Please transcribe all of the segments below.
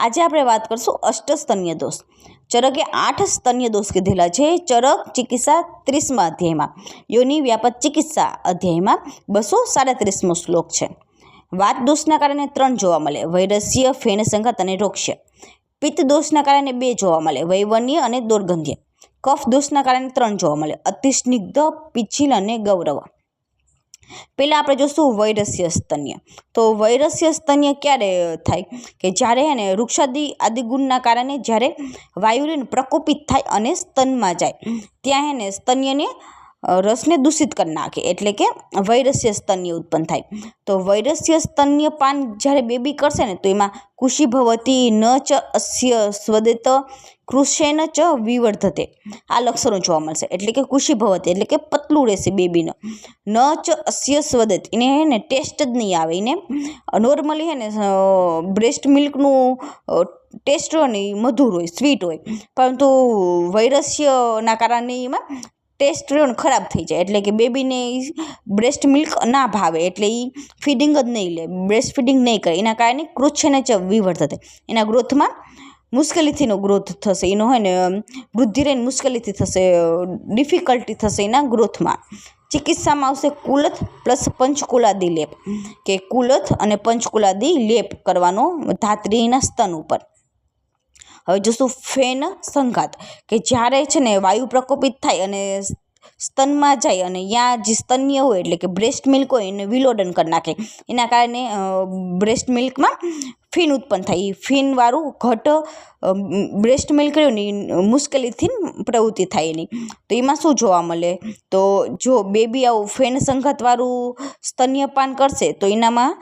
આજે આપણે વાત કરશું અષ્ટસ્તન્ય દોષ. ચરકે 8 સ્તન્ય દોષ કીધેલા છે. ચરક ચિકિત્સા 30મા અધ્યાયમાં, યોનિ વ્યાપક ચિકિત્સા અધ્યાયમાં 237મો શ્લોક છે. વાત દોષના કારણે 3 જોવા મળે, વૈરસ્ય, ફેન સંઘાત અને રોક્ષ્ય. પિત્ત દોષના કારણે 2 જોવા મળે, વૈવન્ય અને દોર્ગંધ્ય. કફ દોષના કારણે 3 જોવા મળે, અતિસ્નિગ્ધ, પિચ્છિલ અને ગૌરવ. પહેલાં આપણે જોશું વૈરસ્ય સ્તન્ય. તો વૈરસ્ય સ્તન્ય ક્યારે થાય કે જ્યારે એને વૃક્ષાદિ આદિ ગુણના કારણે જ્યારે વાયુને પ્રકોપિત થાય અને સ્તનમાં જાય ત્યાં એને સ્તન્યને રસને દૂષિત કરી નાખે, એટલે કે વૈરસ્ય સ્તન્ય ઉત્પન્ન થાય. તો વૈરસ્ય સ્તન્ય પાન જ્યારે બેબી કરશે ને તો એમાં કુશી ભવતી, ન ચ અસ્ય સ્વદેત, કૃષેન ચ વિવર્ધતે, આ લક્ષણો જોવા મળશે. એટલે કે કુશી ભવતી એટલે કે પતલું રહેશે બેબીનો, ન ચ અસ્ય સ્વદેત એને ટેસ્ટ જ નહીં આવે. એને નોર્મલી હે ને બ્રેસ્ટ મિલ્કનું ટેસ્ટ હોય ને એ મધુર હોય, સ્વીટ હોય, પરંતુ વૈરસ્યના કારણે એમાં ટેસ્ટ રહ્યો ને ખરાબ થઈ જાય, એટલે કે બેબીને બ્રેસ્ટ મિલ્ક ના ભાવે, એટલે એ ફીડિંગ જ નહીં લે, બ્રેસ્ટ ફીડિંગ નહીં કરે. એના કારણે કૃચ્છને ચ વિવર્ધતે, એના ગ્રોથમાં મુશ્કેલીથીનો ગ્રોથ થશે, એનો હોય ને વૃદ્ધિ રહીને મુશ્કેલીથી થશે, ડિફિકલ્ટી થશે એના ગ્રોથમાં. ચિકિત્સામાં આવશે કુલથ પ્લસ પંચકુલાદી લેપ, કે કુલથ અને પંચકુલાદી લેપ કરવાનો ધાત્રીના સ્તન ઉપર. હવે જોશું ફેન સંઘાત, કે જ્યારે છે ને વાયુ પ્રકોપિત થાય અને સ્તનમાં જાય અને ત્યાં જે સ્તન્ય હોય એટલે કે બ્રેસ્ટ મિલ્ક હોય એને વિલોડન કરી નાખે. એના કારણે બ્રેસ્ટ મિલ્કમાં ફીન ઉત્પન્ન થાય. એ ફીનવાળું ઘટ બ્રેસ્ટ મિલ્ક રહ્યું ને એ મુશ્કેલીથી પ્રવૃત્તિ થાય એની. તો એમાં શું જોવા મળે, તો જો બેબી આવું ફેન સંઘાતવાળું સ્તન્યપાન કરશે તો એનામાં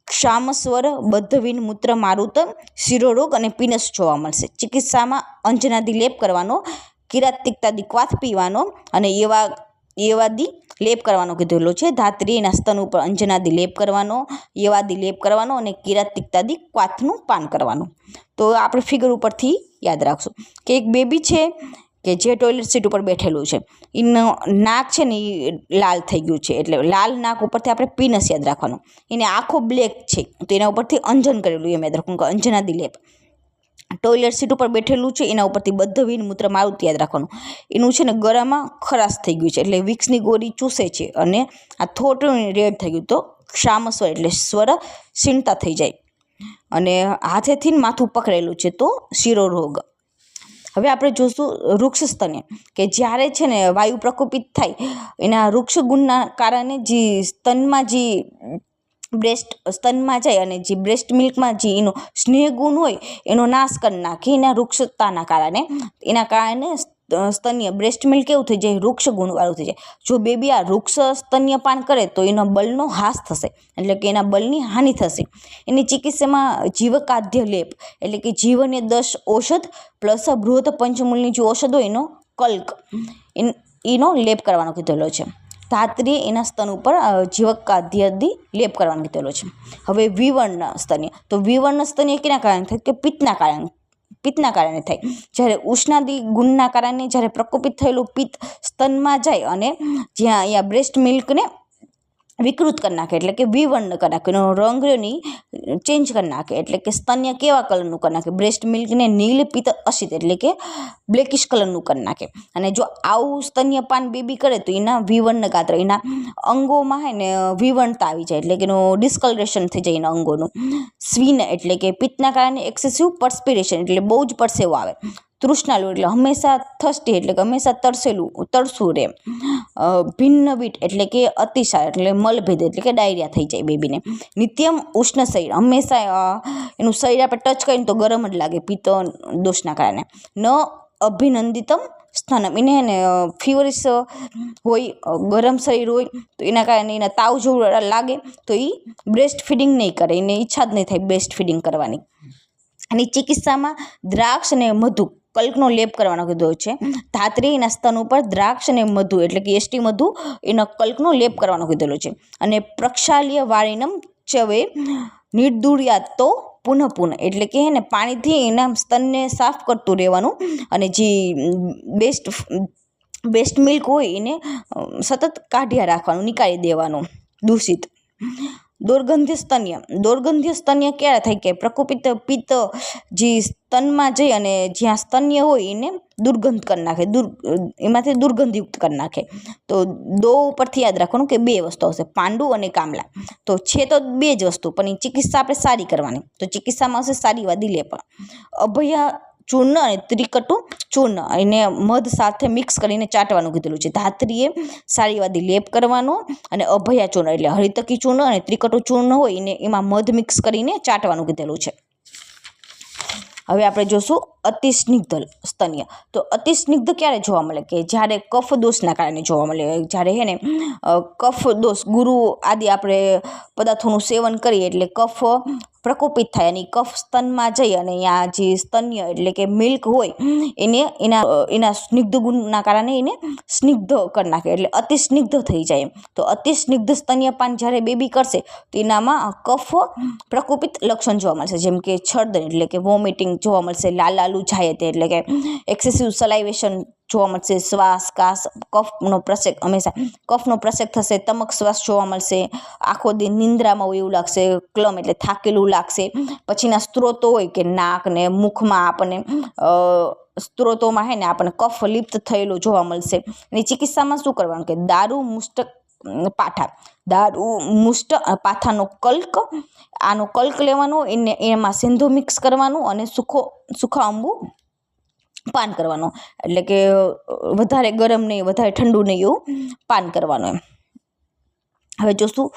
ક્ષામસ્વર, બદ્ધવીન, મૂત્ર મારુત, શિરોરોગ અને પીનસ જોવા મળશે. ચિકિત્સામાં અંજનાદી લેપ કરવાનો, કિરાતિકતાદી ક્વાથ પીવાનો અને એવાદી લેપ કરવાનો કીધેલો છે. ધાત્રીના સ્તન ઉપર અંજનાદી લેપ કરવાનો, એવાદી લેપ કરવાનો અને કિરાતિકતાદી ક્વાથનું પાન કરવાનું. તો આપણે ફિગર ઉપરથી યાદ રાખશું કે એક બેબી છે કે જે ટોયલેટ સીટ ઉપર બેઠેલું છે, એનું નાક છે ને એ લાલ થઈ ગયું છે, એટલે લાલ નાક ઉપરથી આપણે પીનસ યાદ રાખવાનું. એને આખો બ્લેક છે તો એના ઉપરથી અંજન કરેલું એમ યાદ રાખવાનું કે અંજનાદી લેપ. ટોયલેટ સીટ ઉપર બેઠેલું છે એના ઉપરથી બદ્ધવીન, મૂત્ર મારુત યાદ રાખવાનું. એનું છે ને ગળામાં ખરાશ થઈ ગયું છે એટલે વિક્સની ગોળી ચૂસે છે અને આ થોટ રેડ થઈ ગયું, તો ક્ષામસ્વર એટલે સ્વર ક્ષીણતા થઈ જાય. અને હાથેથી માથું પકડેલું છે તો શિરોરોગ. હવે આપણે જોશું વૃક્ષ સ્તન્ય, કે જ્યારે છે ને વાયુ પ્રકોપિત થાય એના વૃક્ષ ગુણના કારણે જે સ્તનમાં જે બ્રેસ્ટ સ્તનમાં જાય અને જે બ્રેસ્ટ મિલ્કમાં જે એનો સ્નેહ ગુણ હોય એનો નાશ કરી નાખે એના વૃક્ષતાના કારણે. એના કારણે સ્તન્ય બ્રેસ્ટ મિલ્ક કેવું થઈ જાય, વૃક્ષ ગુણવાળું થઈ જાય. જો બેબી આ વૃક્ષ સ્તન્યપાન કરે તો એનો બળનો હાસ થશે, એટલે કે એના બળની હાનિ થશે. એની ચિકિત્સામાં જીવકાદ્ય લેપ, એટલે કે જીવને 10 ઔષધ પ્લસ બૃહદ પંચમૂલની જે ઔષધ હોય એનો કલ્ક એનો લેપ કરવાનો કીધેલો છે. ધાત્રી એના સ્તન ઉપર જીવકાદ્યદી લેપ કરવાનો કીધેલો છે. હવે વિવર્ણ સ્તન્ય, તો વિવર્ણ સ્તન્ય કેના કારણે થાય કે પિત્તના કારણે થાય. જ્યારે ઉષ્ણાદી ગુણના કારણે જ્યારે પ્રકોપિત થયેલું પિત્ત સ્તનમાં જાય અને જ્યાં અહીંયા બ્રેસ્ટ મિલ્કને વિકૃત કરી નાખે, એટલે કે વિવર્ણ કરી નાખે, એનો રંગની ચેન્જ કરી નાખે, એટલે કે સ્તન્ય કેવા કલરનું કરી નાખે, બ્રેસ્ટ મિલ્કને નીલ પિત્ત અશિત એટલે કે બ્લેકિશ કલરનું કરી નાખે. અને જો આવું સ્તન્યપાન બેબી કરે તો એના વિવર્ણ ગાત્ર, એના અંગોમાં હે ને વિવર્ણતા આવી જાય, એટલે કે એનું ડિસ્કલરેશન થઈ જાય એના અંગોનું. સ્વિન એટલે કે પિત્તના કારણે એક્સેસિવ પર્સ્પિરેશન એટલે બહુ જ પરસેવો આવે. તૃષ્ણાલુ એટલે હંમેશા થર્સ્ટી એટલે કે હંમેશા તરસું રહે. ભિન્ન બીટ એટલે કે અતિસાર એટલે મલભેદ એટલે કે ડાયરિયા થઈ જાય બેબીને. નિત્યમ ઉષ્ણ શરીર, હંમેશા એનું શરીર આપણે ટચ કરીને તો ગરમ જ લાગે પિત્ત દોષના કારણે. ન અભિનંદિતમ સ્થાનમ, એને ને ફીવરિશ હોય, ગરમ શરીર હોય તો એના કારણે એના તાવ જેવું લાગે તો એ બ્રેસ્ટ ફીડિંગ નહીં કરે, એને ઈચ્છા જ નહીં થાય બ્રેસ્ટ ફીડિંગ કરવાની. અને ચિકિત્સામાં દ્રાક્ષ અને મધુ કલ્કનો લેપ કરવાનો કીધો છે. ધાત્રીના સ્તન ઉપર દ્રાક્ષ અને મધુ એટલે કે એષ્ટી મધુ એનો કલ્કનો લેપ કરવાનો કીધેલો છે. અને પ્રક્ષાલ્ય વાળીનમ ચવે નિર્દુર્યાત તો પુનઃ એટલે કે હે ને પાણીથી એના સ્તનને સાફ કરતું રહેવાનું અને જે બેસ્ટ મિલ્ક હોય એને સતત કાઢ્યા રાખવાનું, નીકાળી દેવાનું દૂષિત. દુર્ગંધ્ય સ્તન્ય ક્યારે થાય કે પ્રકોપિત પિત્ત જે સ્તનમાં જઈ અને જ્યાં સ્તન્ય હોય એને દુર્ગંધ કરી નાખે, એમાંથી દુર્ગંધયુક્ત કરી નાખે. તો દો ઉપરથી યાદ રાખવાનું કે બે વસ્તુ આવશે, પાંડુ અને કામલા. તો છે તો બે જ વસ્તુ, પણ એ ચિકિત્સા આપણે સારી કરવાની. તો ચિકિત્સામાં આવશે સારીવાદી લેપ. અભયા ચૂર્ણ અને ત્રિકટુ ચૂર્ણ એને મધ સાથે મિક્સ કરીને ચાટવાનું કીધેલું છે. ધાત્રીએ સારીવાદી લેપ કરવાનો અને અભયા ચૂર્ણ એટલે હરિતકી ચૂર્ણ અને ત્રિકટુ ચૂર્ણ હોય એને એમાં મધ મિક્સ કરીને ચાટવાનું કીધેલું છે. હવે આપણે જોશું અતિસ્નિગ્ધ સ્તન્ય. તો અતિસ્નિગ્ધ ક્યારે જોવા મળે કે જ્યારે કફ દોષના કારણે જોવા મળે. જ્યારે હે ને કફ દોષ ગુરુ આદિ આપણે પદાર્થોનું સેવન કરીએ એટલે કફ પ્રકોપિત થાય અને કફ સ્તનમાં જઈ અને અહીંયા જે સ્તન્ય એટલે કે મિલ્ક હોય એને એના સ્નિગ્ધ ગુણના કારણે એને સ્નિગ્ધ કરી નાખે એટલે અતિસ્નિગ્ધ થઈ જાય એમ. તો અતિસ્નિગ્ધ સ્તન્યપાન જ્યારે બેબી કરશે તો એનામાં કફ પ્રકોપિત લક્ષણ જોવા મળશે, જેમ કે છર્દન એટલે કે વોમિટિંગ જોવા મળશે, લાલાલુ જાયતે એટલે કે એક્સેસિવ સલાઇવેશન જોવા મળશે, શ્વાસ કાસ કફનો પ્રસેક થશે, તમક શ્વાસ જોવા મળશે, આખો દી નિંદ્રામાં હોય એવું લાગશે, ક્લમ એટલે થાકેલું લાગશે. પછીના સ્ત્રોતો હોય કે નાક ને મુખમાં આપણને સ્ત્રોતોમાં હે ને આપણને કફ લિપ્ત થયેલું જોવા મળશે. એની ચિકિત્સામાં શું કરવાનું કે દારૂ મુષ્ટ પાઠાનો કલ્ક, આનો કલ્ક લેવાનો, એમાં સિંધુ મિક્સ કરવાનું અને સુખા અંબુ પાન કરવાનું. એટલે કે વધારે ગરમ નહીં વધારે ઠંડુ નહીં એવું પાન કરવાનું એમ. હવે જોશું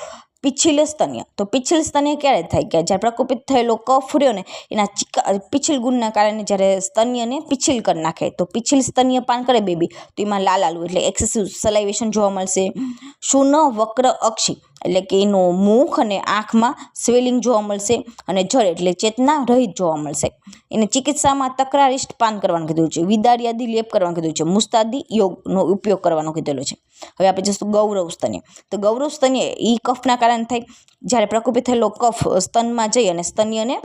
પિછિલ સ્તન્ય. તો પિછિલ સ્તન્ય ક્યારે થાય કે જ્યારે પ્રકોપિત થયેલો કફ રહ્યો ને એના પિછિલ ગુણના કારણે જ્યારે સ્તન્યને પિછિલ કરી નાખે. તો પિછિલ સ્તન્ય પાન કરે બેબી તો એમાં લાલાલુ એટલે એક્સેસિવ સલાઇવેશન જોવા મળશે, શૂન વક્ર અક્ષી એટલે કે એનું મુખ અને આંખમાં સ્વેલિંગ જોવા મળશે અને જળ એટલે ચેતના રહિત જોવા મળશે. એને ચિકિત્સામાં તકરારિષ્ટ પાન કરવાનું કીધું છે, વિદારિયાદી લેપ કરવાનું કીધું છે, મુસ્તાદી યોગનો ઉપયોગ કરવાનો કીધેલો છે. હવે આપણે જઈશું ગૌરવ સ્તન્ય. તો ગૌરવ સ્તન્ય એ કફના કારણે થાય. જ્યારે પ્રકોપિત થયેલો કફ સ્તનમાં જઈ અને સ્તન્યને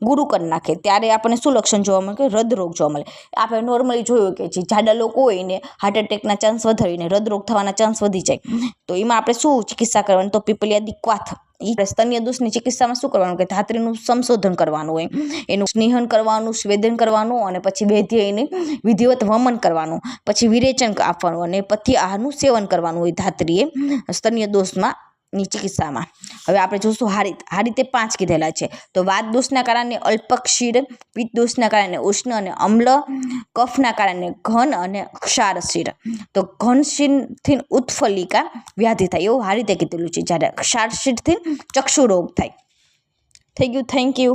ગુરુ કરી નાખે ત્યારે આપણને શું લક્ષણ જોવા મળે કે હૃદરોગ જોવા મળે. આપણે નોર્મલી જોયું કે જે જાડા લોકો હોય એને હાર્ટ એટેકના ચાન્સ વધારીને હૃદરોગ થવાના ચાન્સ વધી જાય. તો એમાં આપણે શું ચિકિત્સા કરવાની તો પીપલિયાદી ક્વાથ. એ સ્તન્ય દોષની ચિકિત્સામાં શું કરવાનું કે ધાત્રીનું સંશોધન કરવાનું હોય, એનું સ્નેહન કરવાનું, સ્વેદન કરવાનું અને પછી વૈદ્ય એને વિધિવત વમન કરવાનું, પછી વિરેચન આપવાનું અને પછી આહારનું સેવન કરવાનું હોય ધાત્રીએ સ્તન્ય દોષમાં ની ચિકિત્સામાં. હવે આપણે જોશું હારિતે 5 કીધેલા છે. તો વાત દોષના કારણે અલ્પક્ષીર, પિત્ત દોષના કારણે ઉષ્ણ અને અમ્લ, કફના કારણે ઘન અને ક્ષારશીર. તો ઘનશીરથી ઉત્ફલિકા વ્યાધિ થાય એવું હારિતે કીધેલું છે, જ્યારે ક્ષારશીરથી ચક્ષુ રોગ થાય. થઈ ગયું. Thank you.